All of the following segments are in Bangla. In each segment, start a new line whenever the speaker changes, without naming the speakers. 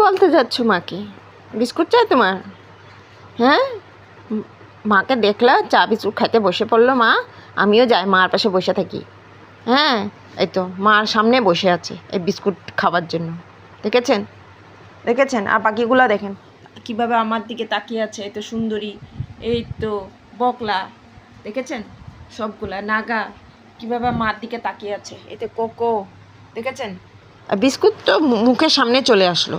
বলতে যাচ্ছ মাকে? বিস্কুট চাই তোমার? হ্যাঁ, মাকে দেখলা চা বিস্কুট খাইতে বসে পড়লো মা। আমিও যাই মার পাশে বসে থাকি। হ্যাঁ, এই তো মার সামনে বসে আছে এই বিস্কুট খাবার জন্য। দেখেছেন? দেখেছেন? আর বাকিগুলো দেখেন কিভাবে আমার দিকে তাকিয়ে আছে। এই তো সুন্দরী, এই তো বকলা, দেখেছেন? সবগুলা নাগা কিভাবে মার দিকে তাকিয়ে আছে। এই তো কোকো, দেখেছেন? আর বিস্কুট তো মুখের সামনে চলে আসলো।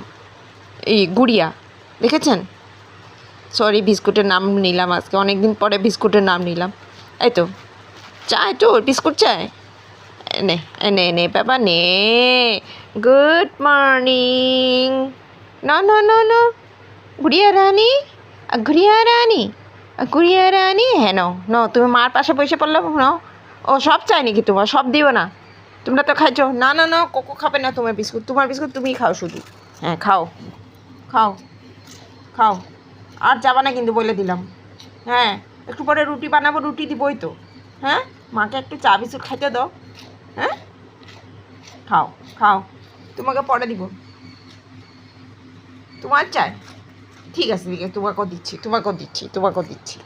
এই গুড়িয়া, দেখেছেন? সরি, বিস্কুটের নাম নিলাম আজকে, অনেক দিন পরে বিস্কুটের নাম নিলাম। এই তো চাই, তো বিস্কুট চাই। নে নে নে বাবা নে। Good morning. No no no no, গুড়িয়া রানী, গুড়িয়া রানী, গুড়িয়া রানী। হ্যাঁ নো নো, তুমি মার পাশে বসে পড়লো। নো, ও সব চাই নাকি তোমার? সব দিও না, তোমরা তো খাইছো। না না না, কোকো খাবে না তোমার বিস্কুট। তোমার বিস্কুট তুমিই খাও শুধু। হ্যাঁ খাও খাও খাও, আর যাবা না কিন্তু বলে দিলাম। হ্যাঁ, একটু পরে রুটি বানাবো, রুটি দিবই তো। হ্যাঁ, মাকে একটু চা বিস্কুট খাইতে দাও। হ্যাঁ, খাও খাও, তোমাকে পরে দিব। তোমার চাই? ঠিক আছে, ঠিক আছে, তোমাকেও দিচ্ছি, তোমাকেও দিচ্ছি, তোমাকেও দিচ্ছি।